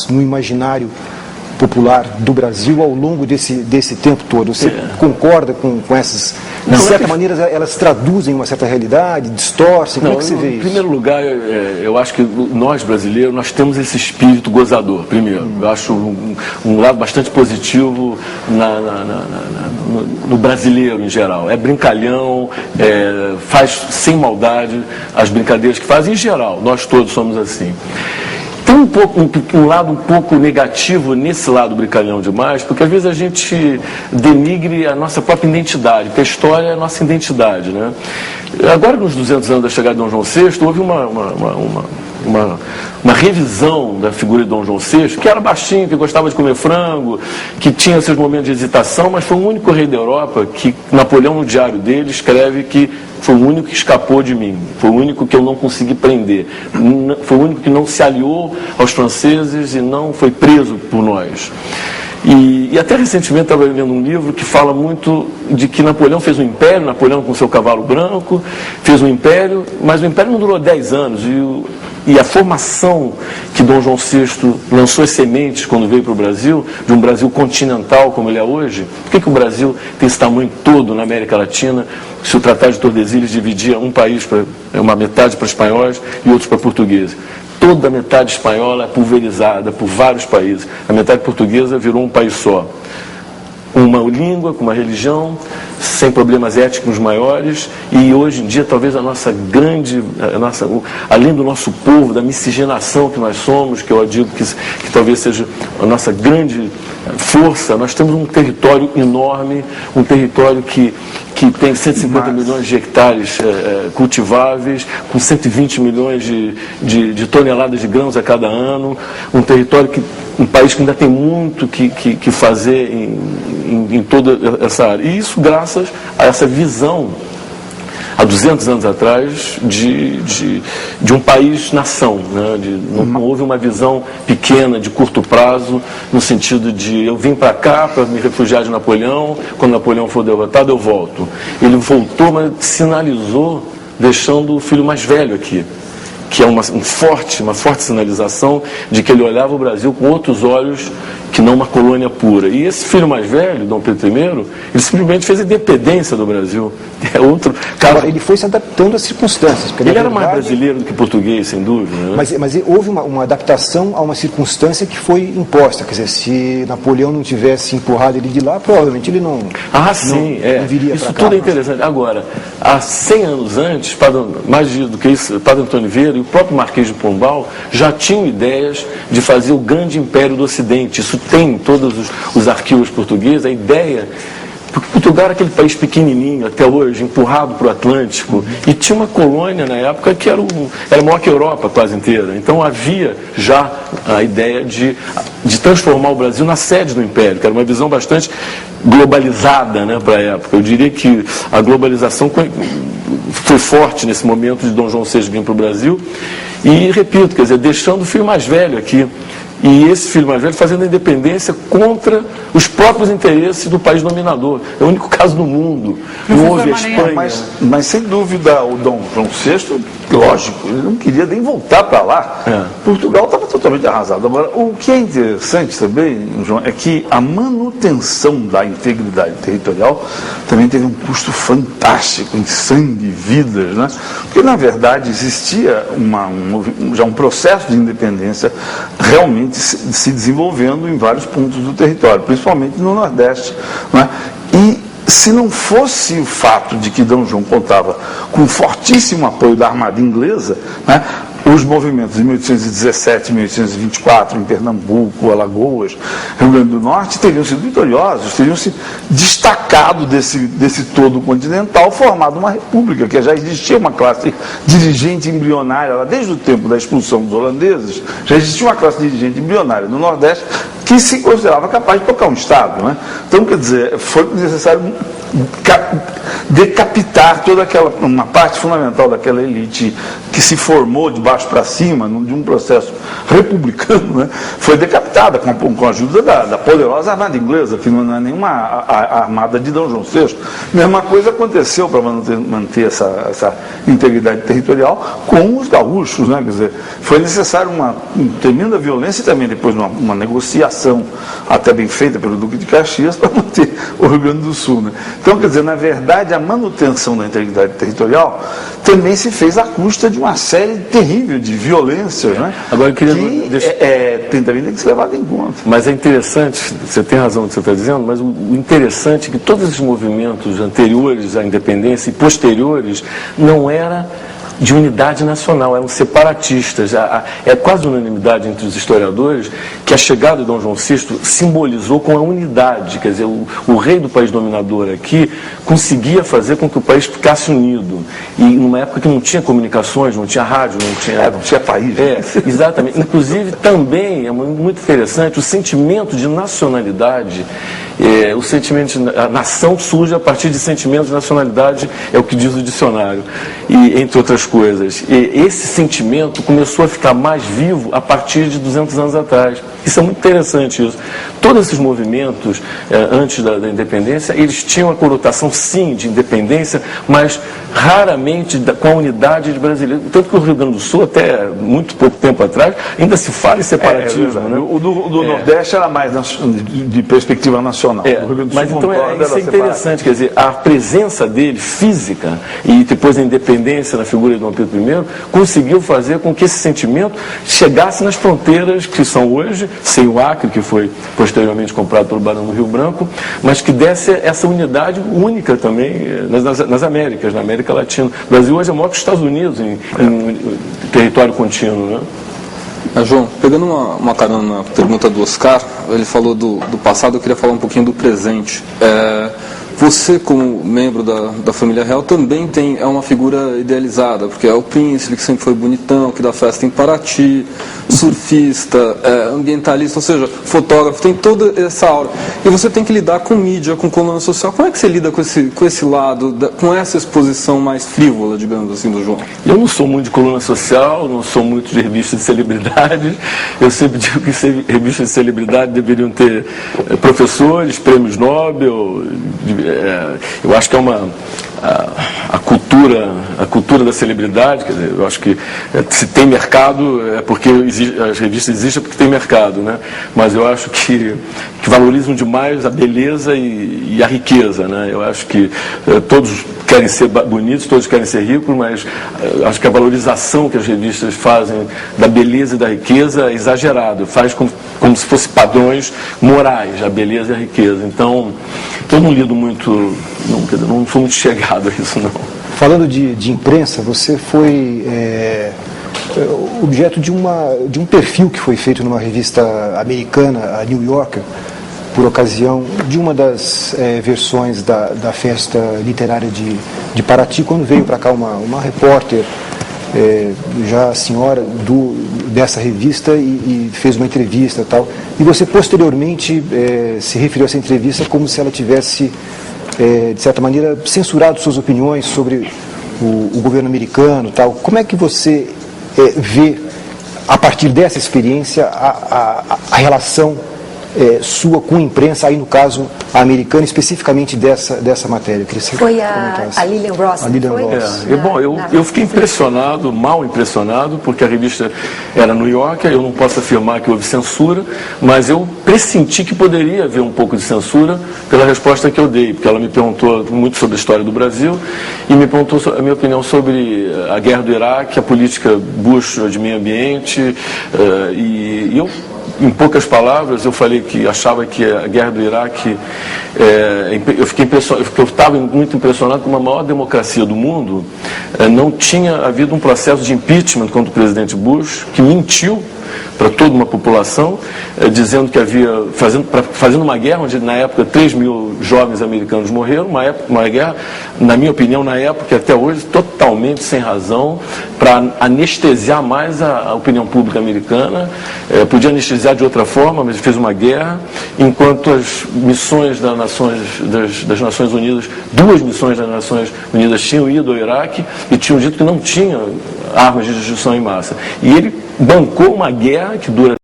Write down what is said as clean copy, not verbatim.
no imaginário popular do Brasil ao longo desse tempo todo? Você concorda com essas... De certa maneira, elas traduzem uma certa realidade, distorcem? Como é que você vê isso? Em primeiro lugar, eu acho que nós, brasileiros, nós temos esse espírito gozador, primeiro. Eu acho um lado bastante positivo no brasileiro, em geral. É brincalhão, faz sem maldade as brincadeiras que faz, em geral. Nós todos somos assim. Tem um lado um pouco negativo nesse lado brincalhão demais, porque às vezes a gente denigre a nossa própria identidade, porque a história é a nossa identidade, né? Agora, nos 200 anos da chegada de Dom João VI, houve uma revisão da figura de Dom João VI, que era baixinho, que gostava de comer frango, que tinha seus momentos de hesitação, mas foi o único rei da Europa que Napoleão, no diário dele, escreve que foi o único que escapou de mim, foi o único que eu não consegui prender, foi o único que não se aliou aos franceses e não foi preso por nós. E até recentemente estava lendo um livro que fala muito de que Napoleão fez um império, Napoleão com seu cavalo branco, fez um império, mas o império não durou 10 anos. E a formação que Dom João VI lançou as sementes quando veio para o Brasil, de um Brasil continental como ele é hoje. Por que o Brasil tem esse tamanho todo na América Latina? Se o Tratado de Tordesilhas dividia um país, uma metade para espanhóis e outros para portugueses. Toda a metade espanhola é pulverizada por vários países. A metade portuguesa virou um país só. Uma língua, com uma religião, sem problemas étnicos maiores, e hoje em dia talvez além do nosso povo, da miscigenação que nós somos, que eu digo que talvez seja a nossa grande força, nós temos um território enorme, um território que tem 150 milhões de hectares cultiváveis, com 120 milhões de toneladas de grãos a cada ano, um território um país que ainda tem muito que fazer em toda essa área. E isso graças a essa visão, há 200 anos atrás, de um país-nação. Né? Não houve uma visão pequena, de curto prazo, no sentido de eu vim para cá para me refugiar de Napoleão, quando Napoleão for derrotado eu volto. Ele voltou, mas sinalizou, deixando o filho mais velho aqui, que é uma forte sinalização de que ele olhava o Brasil com outros olhos que não uma colônia pura. E esse filho mais velho, Dom Pedro I, ele simplesmente fez a independência do Brasil. É outro caso. Ele foi se adaptando às circunstâncias. Ele era mais brasileiro do que português, sem dúvida. Né? Mas houve uma adaptação a uma circunstância que foi imposta. Quer dizer, se Napoleão não tivesse empurrado ele de lá, provavelmente ele não viria. Isso tudo é interessante. Agora, há 100 anos antes, mais do que isso, Padre Antônio Vieira e o próprio Marquês de Pombal já tinham ideias de fazer o grande império do Ocidente. Isso tem em todos os arquivos portugueses, a ideia... Porque Portugal era aquele país pequenininho, até hoje, empurrado para o Atlântico, e tinha uma colônia na época que era maior que a Europa quase inteira. Então havia já a ideia de transformar o Brasil na sede do Império, que era uma visão bastante globalizada, né, para a época. Eu diria que a globalização foi forte nesse momento de Dom João VI vir para o Brasil, e repito, quer dizer, deixando o filho mais velho aqui. E esse filho mais velho fazendo a independência contra os próprios interesses do país dominador. É o único caso no mundo. Não houve a Espanha. Mas sem dúvida o Dom João VI, lógico, ele não queria nem voltar para lá. Portugal estava totalmente arrasado. Agora, o que é interessante também, João, é que a manutenção da integridade territorial também teve um custo fantástico em sangue e vidas, né? Porque, na verdade, existia já um processo de independência realmente se desenvolvendo em vários pontos do território, principalmente no Nordeste, né? E se não fosse o fato de que D. João contava com fortíssimo apoio da Armada Inglesa, né, os movimentos de 1817 e 1824 em Pernambuco, Alagoas, Rio Grande do Norte, teriam sido vitoriosos, teriam se destacado desse todo continental, formado uma república, que já existia uma classe dirigente embrionária, lá desde o tempo da expulsão dos holandeses, já existia uma classe dirigente embrionária no Nordeste, que se considerava capaz de tocar um Estado. Né? Então, quer dizer, foi necessário decapitar toda uma parte fundamental daquela elite que se formou de baixo para cima, de um processo republicano, né? Foi decapitada com a ajuda da poderosa armada inglesa, que não é nenhuma armada de D. João VI. Mesma coisa aconteceu para manter essa integridade territorial com os gaúchos, né? Quer dizer, foi necessário uma tremenda violência e também depois uma negociação até bem feita pelo Duque de Caxias para manter o Rio Grande do Sul, né? Então, quer dizer, na verdade, a manutenção da integridade territorial também se fez à custa de uma série terrível de violências, né? Agora, eu queria também tem que ser levado em conta. Mas é interessante, você tem razão no que você está dizendo, mas o interessante é que todos esses movimentos anteriores à independência e posteriores não era de unidade nacional, eram separatistas. É quase unanimidade entre os historiadores que a chegada de Dom João VI simbolizou com a unidade, quer dizer, o rei do país dominador aqui conseguia fazer com que o país ficasse unido. E numa época que não tinha comunicações, não tinha rádio, não tinha país. Exatamente. Inclusive, também é muito interessante o sentimento de nacionalidade. O sentimento de a nação surge a partir de sentimentos de nacionalidade, é o que diz o dicionário, e entre outras coisas. E esse sentimento começou a ficar mais vivo a partir de 200 anos atrás. Isso é muito interessante isso. Todos esses movimentos, antes da independência, eles tinham a conotação, sim, de independência, mas raramente com a unidade de brasileiros. Tanto que o Rio Grande do Sul, até muito pouco tempo atrás, ainda se fala em separatismo. Né? O do Nordeste era mais de perspectiva nacional. Mas então isso é interessante, quer dizer, a presença dele, física, e depois a independência na figura de Dom Pedro I, conseguiu fazer com que esse sentimento chegasse nas fronteiras que são hoje, sem o Acre, que foi posteriormente comprado pelo Barão do Rio Branco, mas que desse essa unidade única também nas Américas, na América Latina. O Brasil hoje é maior que os Estados Unidos em território contínuo, né? João, pegando uma carona na pergunta do Oscar, ele falou do passado, eu queria falar um pouquinho do presente. Você, como membro da família real, também é uma figura idealizada, porque é o príncipe que sempre foi bonitão, que dá festa em Paraty, surfista, ambientalista, ou seja, fotógrafo, tem toda essa aura. E você tem que lidar com mídia, com coluna social. Como é que você lida com esse lado, com essa exposição mais frívola, digamos assim, do João? Eu não sou muito de coluna social, não sou muito de revista de celebridades. Eu sempre digo que revistas de celebridade deveriam ter professores, prêmios Nobel. Eu acho que é a cultura da celebridade, quer dizer, eu acho que se tem mercado é porque as revistas existem porque tem mercado, né? Mas eu acho que valorizam demais a beleza e a riqueza, né? Eu acho que todos querem ser bonitos, todos querem ser ricos, mas acho que a valorização que as revistas fazem da beleza e da riqueza é exagerada, faz como se fossem padrões morais, a beleza e a riqueza. Então, eu não lido muito, não sou muito chegado a isso, não. Falando de imprensa, você foi objeto de um perfil que foi feito numa revista americana, a New Yorker, por ocasião de uma das versões da festa literária de Paraty, quando veio para cá uma repórter, já a senhora dessa revista, e fez uma entrevista e tal. E você posteriormente se referiu a essa entrevista como se ela tivesse, de certa maneira, censurado suas opiniões sobre o governo americano e tal. Como é que você vê, a partir dessa experiência, a relação sua com a imprensa, aí no caso a americana, especificamente dessa matéria? Foi a Lillian Ross. Eu fiquei impressionado, mal impressionado, porque a revista era New York, eu não posso afirmar que houve censura, mas eu pressenti que poderia haver um pouco de censura pela resposta que eu dei, porque ela me perguntou muito sobre a história do Brasil e me perguntou a minha opinião sobre a guerra do Iraque, a política Bush de meio ambiente, e eu, em poucas palavras, eu falei que achava que a guerra do Iraque, eu estava muito impressionado com a maior democracia do mundo, não tinha havido um processo de impeachment contra o presidente Bush, que mentiu toda uma população, dizendo que havia, fazendo uma guerra onde na época 3 mil jovens americanos morreram, uma guerra, na minha opinião, na época e até hoje, totalmente sem razão, para anestesiar mais a opinião pública americana. Podia anestesiar de outra forma, mas fez uma guerra, enquanto as missões das Nações Unidas, 2 missões das Nações Unidas tinham ido ao Iraque e tinham dito que não tinha armas de destruição em massa. E ele bancou uma guerra que dura